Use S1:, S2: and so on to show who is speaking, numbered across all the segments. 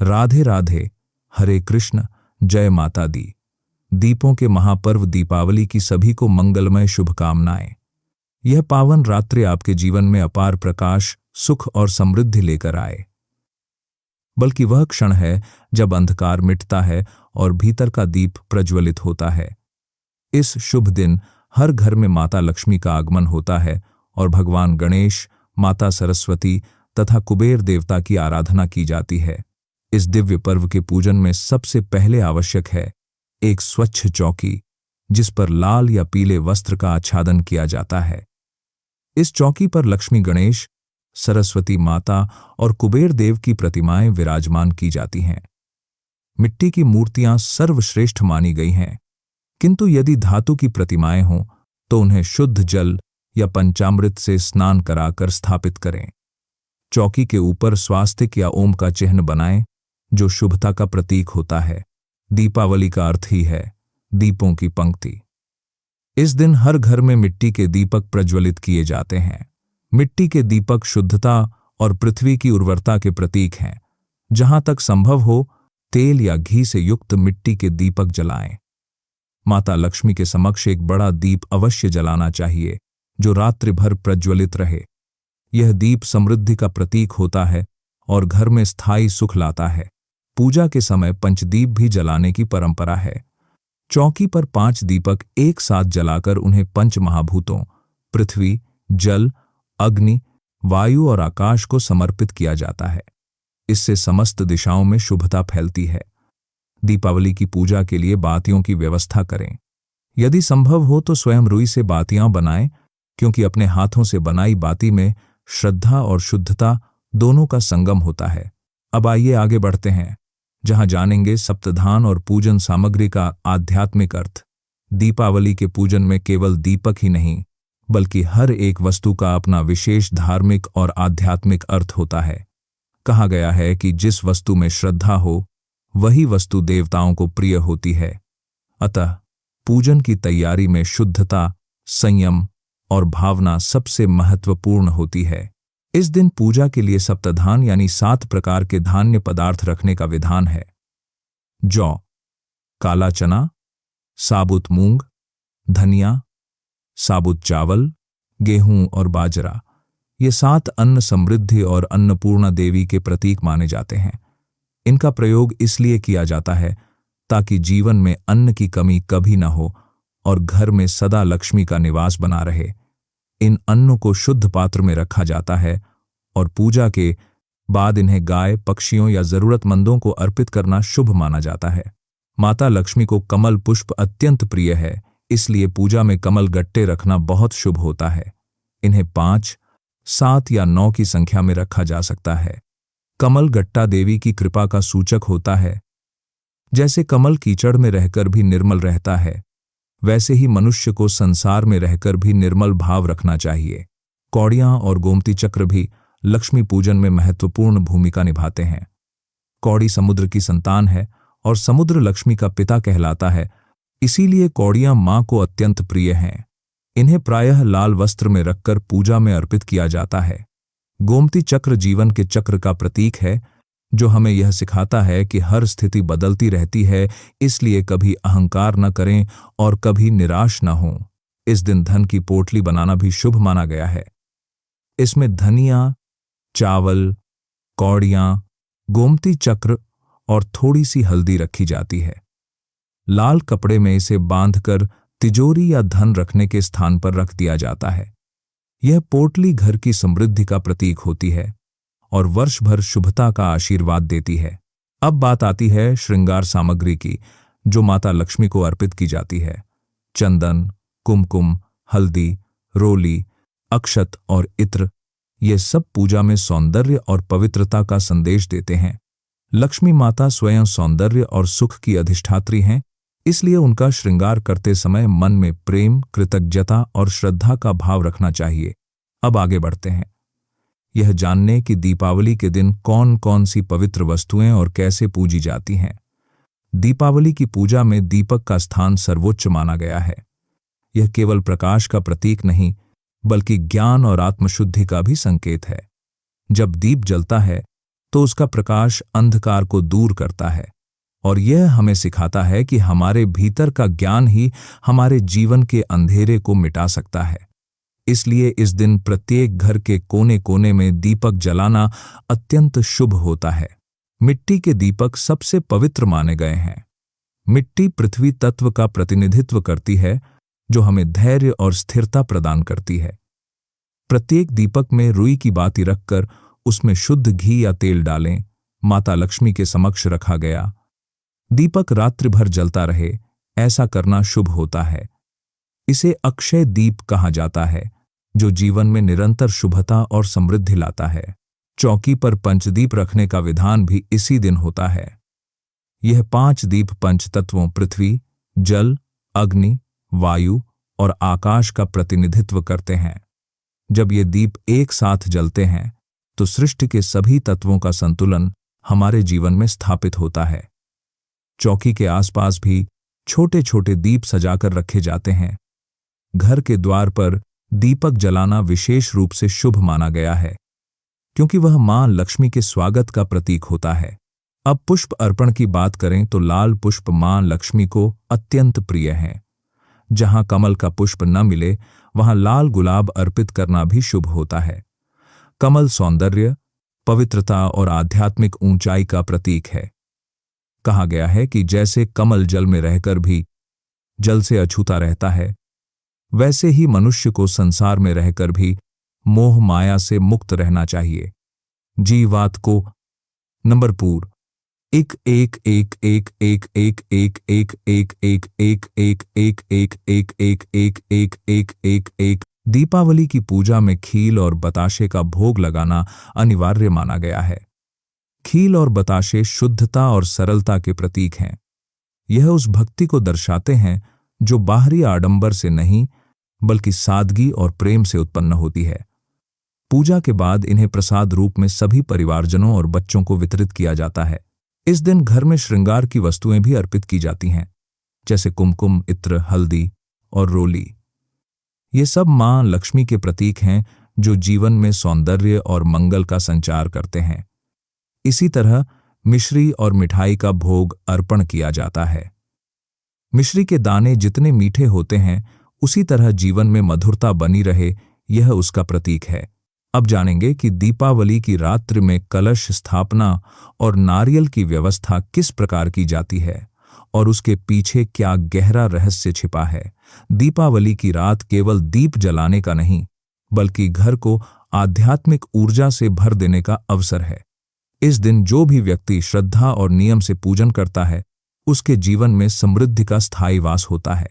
S1: राधे राधे, हरे कृष्ण, जय माता दी। दीपों के महापर्व दीपावली की सभी को मंगलमय शुभकामनाएं। यह पावन रात्रि आपके जीवन में अपार प्रकाश, सुख और समृद्धि लेकर आए। बल्कि वह क्षण है जब अंधकार मिटता है और भीतर का दीप प्रज्वलित होता है। इस शुभ दिन हर घर में माता लक्ष्मी का आगमन होता है और भगवान गणेश, माता सरस्वती तथा कुबेर देवता की आराधना की जाती है। इस दिव्य पर्व के पूजन में सबसे पहले आवश्यक है एक स्वच्छ चौकी, जिस पर लाल या पीले वस्त्र का आच्छादन किया जाता है। इस चौकी पर लक्ष्मी, गणेश, सरस्वती माता और कुबेर देव की प्रतिमाएं विराजमान की जाती हैं। मिट्टी की मूर्तियां सर्वश्रेष्ठ मानी गई हैं, किंतु यदि धातु की प्रतिमाएं हों तो उन्हें शुद्ध जल या पंचामृत से स्नान कराकर स्थापित करें। चौकी के ऊपर स्वास्तिक या ओम का चिन्ह बनाएं, जो शुभता का प्रतीक होता है। दीपावली का अर्थ ही है दीपों की पंक्ति। इस दिन हर घर में मिट्टी के दीपक प्रज्वलित किए जाते हैं। मिट्टी के दीपक शुद्धता और पृथ्वी की उर्वरता के प्रतीक हैं। जहां तक संभव हो, तेल या घी से युक्त मिट्टी के दीपक जलाएं। माता लक्ष्मी के समक्ष एक बड़ा दीप अवश्य जलाना चाहिए, जो रात्रि भर प्रज्वलित रहे। यह दीप समृद्धि का प्रतीक होता है और घर में स्थायी सुख लाता है। पूजा के समय पंचदीप भी जलाने की परंपरा है। चौकी पर 5 दीपक एक साथ जलाकर उन्हें पंच महाभूतों पृथ्वी, जल, अग्नि, वायु और आकाश को समर्पित किया जाता है। इससे समस्त दिशाओं में शुभता फैलती है। दीपावली की पूजा के लिए बातियों की व्यवस्था करें। यदि संभव हो तो स्वयं रुई से बातियां बनाएं, क्योंकि अपने हाथों से बनाई बाती में श्रद्धा और शुद्धता दोनों का संगम होता है। अब आइए आगे बढ़ते हैं, जहां जानेंगे सप्तधान और पूजन सामग्री का आध्यात्मिक अर्थ। दीपावली के पूजन में केवल दीपक ही नहीं, बल्कि हर एक वस्तु का अपना विशेष धार्मिक और आध्यात्मिक अर्थ होता है। कहा गया है कि जिस वस्तु में श्रद्धा हो, वही वस्तु देवताओं को प्रिय होती है। अतः पूजन की तैयारी में शुद्धता, संयम और भावना सबसे महत्वपूर्ण होती है। इस दिन पूजा के लिए सप्तधान यानी 7 प्रकार के धान्य पदार्थ रखने का विधान है। जौ, काला चना, साबुत मूंग, धनिया, साबुत चावल, गेहूं और बाजरा। ये 7 अन्न समृद्धि और अन्नपूर्णा देवी के प्रतीक माने जाते हैं। इनका प्रयोग इसलिए किया जाता है ताकि जीवन में अन्न की कमी कभी न हो और घर में सदा लक्ष्मी का निवास बना रहे। इन अन्नों को शुद्ध पात्र में रखा जाता है और पूजा के बाद इन्हें गाय, पक्षियों या जरूरतमंदों को अर्पित करना शुभ माना जाता है। माता लक्ष्मी को कमल पुष्प अत्यंत प्रिय है, इसलिए पूजा में कमल गट्टे रखना बहुत शुभ होता है। इन्हें 5, 7 या 9 की संख्या में रखा जा सकता है। कमल गट्टा देवी की कृपा का सूचक होता है। जैसे कमल कीचड़ में रहकर भी निर्मल रहता है, वैसे ही मनुष्य को संसार में रहकर भी निर्मल भाव रखना चाहिए। कौड़ियां और गोमती चक्र भी लक्ष्मी पूजन में महत्वपूर्ण भूमिका निभाते हैं। कौड़ी समुद्र की संतान है और समुद्र लक्ष्मी का पिता कहलाता है, इसीलिए कौड़ियां मां को अत्यंत प्रिय हैं। इन्हें प्रायः लाल वस्त्र में रखकर पूजा में अर्पित किया जाता है। गोमती चक्र जीवन के चक्र का प्रतीक है, जो हमें यह सिखाता है कि हर स्थिति बदलती रहती है, इसलिए कभी अहंकार न करें और कभी निराश न हों। इस दिन धन की पोटली बनाना भी शुभ माना गया है। इसमें धनिया, चावल, कौड़ियां, गोमती चक्र और थोड़ी सी हल्दी रखी जाती है। लाल कपड़े में इसे बांधकर तिजोरी या धन रखने के स्थान पर रख दिया जाता है। यह पोटली घर की समृद्धि का प्रतीक होती है और वर्ष भर शुभता का आशीर्वाद देती है। अब बात आती है श्रृंगार सामग्री की, जो माता लक्ष्मी को अर्पित की जाती है। चंदन, कुमकुम, हल्दी, रोली, अक्षत और इत्र, ये सब पूजा में सौंदर्य और पवित्रता का संदेश देते हैं। लक्ष्मी माता स्वयं सौंदर्य और सुख की अधिष्ठात्री हैं, इसलिए उनका श्रृंगार करते समय मन में प्रेम, कृतज्ञता और श्रद्धा का भाव रखना चाहिए। अब आगे बढ़ते हैं, यह जानने कि दीपावली के दिन कौन कौन सी पवित्र वस्तुएं और कैसे पूजी जाती हैं। दीपावली की पूजा में दीपक का स्थान सर्वोच्च माना गया है। यह केवल प्रकाश का प्रतीक नहीं, बल्कि ज्ञान और आत्मशुद्धि का भी संकेत है। जब दीप जलता है तो उसका प्रकाश अंधकार को दूर करता है और यह हमें सिखाता है कि हमारे भीतर का ज्ञान ही हमारे जीवन के अंधेरे को मिटा सकता है। इसलिए इस दिन प्रत्येक घर के कोने कोने में दीपक जलाना अत्यंत शुभ होता है। मिट्टी के दीपक सबसे पवित्र माने गए हैं। मिट्टी पृथ्वी तत्व का प्रतिनिधित्व करती है, जो हमें धैर्य और स्थिरता प्रदान करती है। प्रत्येक दीपक में रुई की बाती रखकर उसमें शुद्ध घी या तेल डालें। माता लक्ष्मी के समक्ष रखा गया दीपक रात्रि भर जलता रहे, ऐसा करना शुभ होता है। इसे अक्षय दीप कहा जाता है, जो जीवन में निरंतर शुभता और समृद्धि लाता है। चौकी पर पंचदीप रखने का विधान भी इसी दिन होता है। यह 5 दीप पंचतत्वों पृथ्वी, जल, अग्नि, वायु और आकाश का प्रतिनिधित्व करते हैं। जब ये दीप एक साथ जलते हैं तो सृष्टि के सभी तत्वों का संतुलन हमारे जीवन में स्थापित होता है। चौकी के आसपास भी छोटे छोटे दीप सजाकर रखे जाते हैं। घर के द्वार पर दीपक जलाना विशेष रूप से शुभ माना गया है, क्योंकि वह मां लक्ष्मी के स्वागत का प्रतीक होता है। अब पुष्प अर्पण की बात करें तो लाल पुष्प मां लक्ष्मी को अत्यंत प्रिय हैं। जहां कमल का पुष्प न मिले वहां लाल गुलाब अर्पित करना भी शुभ होता है। कमल सौंदर्य, पवित्रता और आध्यात्मिक ऊंचाई का प्रतीक है। कहा गया है कि जैसे कमल जल में रहकर भी जल से अछूता रहता है, वैसे ही मनुष्य को संसार में रहकर भी मोह माया से मुक्त रहना चाहिए। जीवात को नंबर पूर 1 1 1 1 1 1 1 1 1 1 1 1 1 1 1 1 1 1 1 1 1 दीपावली की पूजा में खील और बताशे का भोग लगाना अनिवार्य माना गया है। खील और बताशे शुद्धता और सरलता के प्रतीक हैं। यह उस भक्ति को दर्शाते हैं जो बाहरी आडंबर से नहीं, बल्कि सादगी और प्रेम से उत्पन्न होती है। पूजा के बाद इन्हें प्रसाद रूप में सभी परिवारजनों और बच्चों को वितरित किया जाता है। इस दिन घर में श्रृंगार की वस्तुएं भी अर्पित की जाती हैं, जैसे कुमकुम, इत्र, हल्दी और रोली। ये सब मां लक्ष्मी के प्रतीक हैं, जो जीवन में सौंदर्य और मंगल का संचार करते हैं। इसी तरह मिश्री और मिठाई का भोग अर्पण किया जाता है। मिश्री के दाने जितने मीठे होते हैं, उसी तरह जीवन में मधुरता बनी रहे, यह उसका प्रतीक है। अब जानेंगे कि दीपावली की रात्रि में कलश स्थापना और नारियल की व्यवस्था किस प्रकार की जाती है और उसके पीछे क्या गहरा रहस्य छिपा है। दीपावली की रात केवल दीप जलाने का नहीं, बल्कि घर को आध्यात्मिक ऊर्जा से भर देने का अवसर है। इस दिन जो भी व्यक्ति श्रद्धा और नियम से पूजन करता है, उसके जीवन में समृद्धि का स्थायी वास होता है।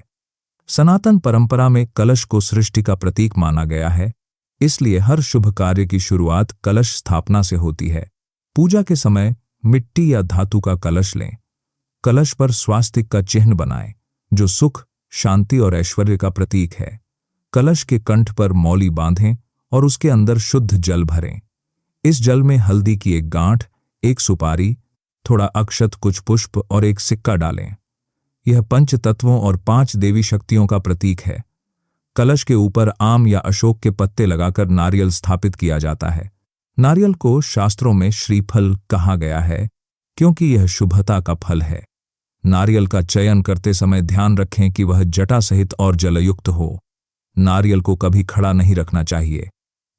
S1: सनातन परंपरा में कलश को सृष्टि का प्रतीक माना गया है, इसलिए हर शुभ कार्य की शुरुआत कलश स्थापना से होती है। पूजा के समय मिट्टी या धातु का कलश लें। कलश पर स्वास्तिक का चिन्ह बनाएं, जो सुख, शांति और ऐश्वर्य का प्रतीक है। कलश के कंठ पर मौली बांधें और उसके अंदर शुद्ध जल भरें। इस जल में हल्दी की एक गांठ, एक सुपारी, थोड़ा अक्षत, कुछ पुष्प और एक सिक्का डालें। यह पंच तत्वों और 5 देवी शक्तियों का प्रतीक है। कलश के ऊपर आम या अशोक के पत्ते लगाकर नारियल स्थापित किया जाता है। नारियल को शास्त्रों में श्रीफल कहा गया है, क्योंकि यह शुभता का फल है। नारियल का चयन करते समय ध्यान रखें कि वह जटा सहित और जलयुक्त हो। नारियल को कभी खड़ा नहीं रखना चाहिए।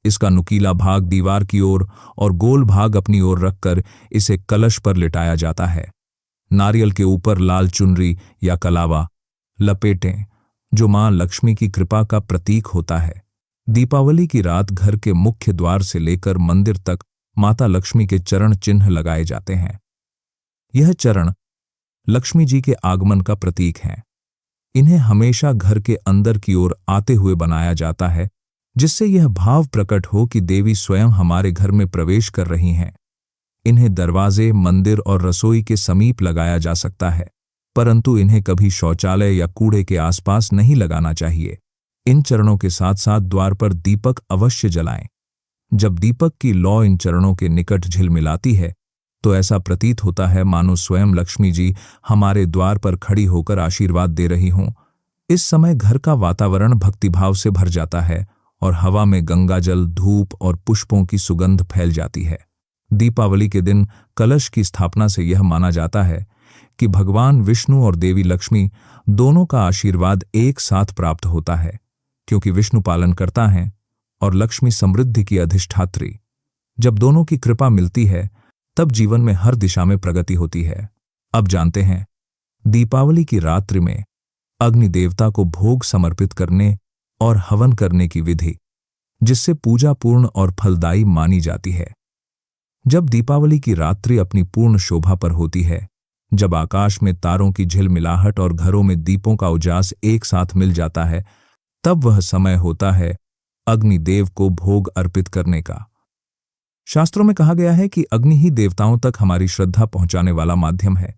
S1: इसका नुकीला भाग दीवार की ओर और गोल भाग अपनी ओर रखकर इसे कलश पर लिटाया जाता है। नारियल के ऊपर लाल चुनरी या कलावा लपेटें, जो मां लक्ष्मी की कृपा का प्रतीक होता है। दीपावली की रात घर के मुख्य द्वार से लेकर मंदिर तक माता लक्ष्मी के चरण चिन्ह लगाए जाते हैं। यह चरण लक्ष्मी जी के आगमन का प्रतीक हैं। इन्हें हमेशा घर के अंदर की ओर आते हुए बनाया जाता है, जिससे यह भाव प्रकट हो कि देवी स्वयं हमारे घर में प्रवेश कर रही हैं। इन्हें दरवाजे, मंदिर और रसोई के समीप लगाया जा सकता है, परंतु इन्हें कभी शौचालय या कूड़े के आसपास नहीं लगाना चाहिए। इन चरणों के साथ साथ द्वार पर दीपक अवश्य जलाएं। जब दीपक की लौ इन चरणों के निकट झिलमिलाती है, तो ऐसा प्रतीत होता है मानो स्वयं लक्ष्मी जी हमारे द्वार पर खड़ी होकर आशीर्वाद दे रही हों। इस समय घर का वातावरण भक्तिभाव से भर जाता है और हवा में गंगाजल, धूप और पुष्पों की सुगंध फैल जाती है। दीपावली के दिन कलश की स्थापना से यह माना जाता है कि भगवान विष्णु और देवी लक्ष्मी दोनों का आशीर्वाद एक साथ प्राप्त होता है, क्योंकि विष्णु पालन करता है और लक्ष्मी समृद्धि की अधिष्ठात्री। जब दोनों की कृपा मिलती है तब जीवन में हर दिशा में प्रगति होती है। अब जानते हैं दीपावली की रात्रि में अग्नि देवता को भोग समर्पित करने और हवन करने की विधि, जिससे पूजा पूर्ण और फलदायी मानी जाती है। जब दीपावली की रात्रि अपनी पूर्ण शोभा पर होती है, जब आकाश में तारों की झिलमिलाहट और घरों में दीपों का उजास एक साथ मिल जाता है, तब वह समय होता है अग्निदेव को भोग अर्पित करने का। शास्त्रों में कहा गया है कि अग्नि ही देवताओं तक हमारी श्रद्धा पहुंचाने वाला माध्यम है।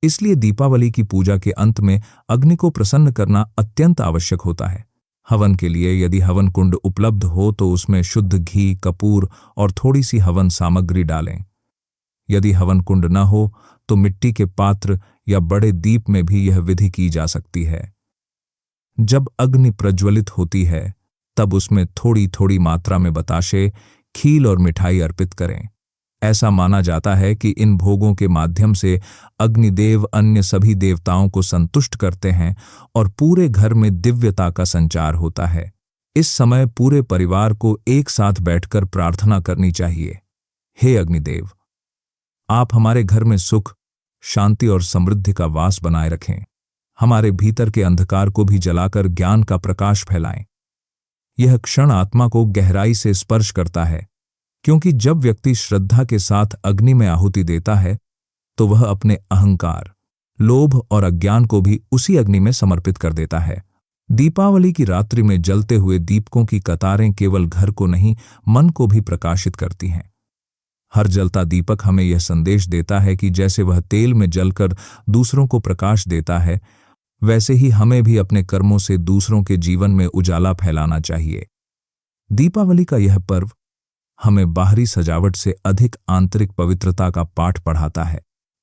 S1: इसलिए दीपावली की पूजा के अंत में अग्नि को प्रसन्न करना अत्यंत आवश्यक होता है। हवन के लिए यदि हवन कुंड उपलब्ध हो तो उसमें शुद्ध घी, कपूर और थोड़ी सी हवन सामग्री डालें। यदि हवन कुंड न हो तो मिट्टी के पात्र या बड़े दीप में भी यह विधि की जा सकती है। जब अग्नि प्रज्वलित होती है तब उसमें थोड़ी थोड़ी मात्रा में बताशे, खील और मिठाई अर्पित करें। ऐसा माना जाता है कि इन भोगों के माध्यम से अग्निदेव अन्य सभी देवताओं को संतुष्ट करते हैं और पूरे घर में दिव्यता का संचार होता है। इस समय पूरे परिवार को एक साथ बैठकर प्रार्थना करनी चाहिए। हे अग्निदेव, आप हमारे घर में सुख, शांति और समृद्धि का वास बनाए रखें। हमारे भीतर के अंधकार को भी जलाकर ज्ञान का प्रकाश फैलाएं। यह क्षण आत्मा को गहराई से स्पर्श करता है, क्योंकि जब व्यक्ति श्रद्धा के साथ अग्नि में आहुति देता है तो वह अपने अहंकार, लोभ और अज्ञान को भी उसी अग्नि में समर्पित कर देता है। दीपावली की रात्रि में जलते हुए दीपकों की कतारें केवल घर को नहीं, मन को भी प्रकाशित करती हैं। हर जलता दीपक हमें यह संदेश देता है कि जैसे वह तेल में जलकर दूसरों को प्रकाश देता है, वैसे ही हमें भी अपने कर्मों से दूसरों के जीवन में उजाला फैलाना चाहिए। दीपावली का यह पर्व हमें बाहरी सजावट से अधिक आंतरिक पवित्रता का पाठ पढ़ाता है।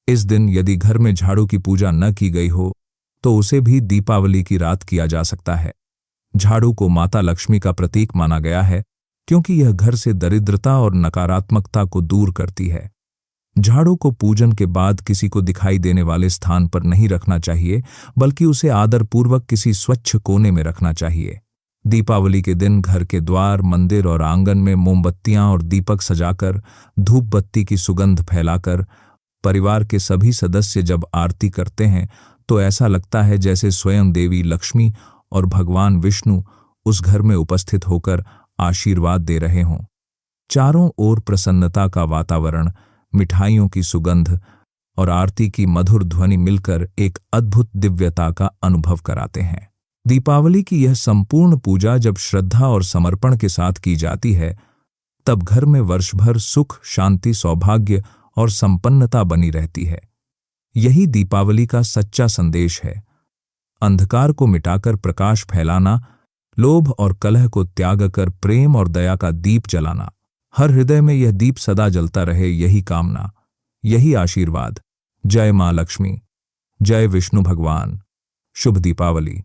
S1: इस दिन यदि घर में झाड़ू की पूजा न की गई हो तो उसे भी दीपावली की रात किया जा सकता है। झाड़ू को माता लक्ष्मी का प्रतीक माना गया है, क्योंकि यह घर से दरिद्रता और नकारात्मकता को दूर करती है। झाड़ू को पूजन के बाद किसी को दिखाई देने वाले स्थान पर नहीं रखना चाहिए, बल्कि उसे आदरपूर्वक किसी स्वच्छ कोने में रखना चाहिए। दीपावली के दिन घर के द्वार, मंदिर और आंगन में मोमबत्तियां और दीपक सजाकर, धूप बत्ती की सुगंध फैलाकर परिवार के सभी सदस्य जब आरती करते हैं तो ऐसा लगता है जैसे स्वयं देवी लक्ष्मी और भगवान विष्णु उस घर में उपस्थित होकर आशीर्वाद दे रहे हों। चारों ओर प्रसन्नता का वातावरण, मिठाइयों की सुगंध और आरती की मधुर ध्वनि मिलकर एक अद्भुत दिव्यता का अनुभव कराते हैं। दीपावली की यह संपूर्ण पूजा जब श्रद्धा और समर्पण के साथ की जाती है, तब घर में वर्ष भर सुख, शांति, सौभाग्य और संपन्नता बनी रहती है। यही दीपावली का सच्चा संदेश है। अंधकार को मिटाकर प्रकाश फैलाना, लोभ और कलह को त्याग कर प्रेम और दया का दीप जलाना। हर हृदय में यह दीप सदा जलता रहे, यही कामना, यही आशीर्वाद। जय मां लक्ष्मी, जय विष्णु भगवान। शुभ दीपावली।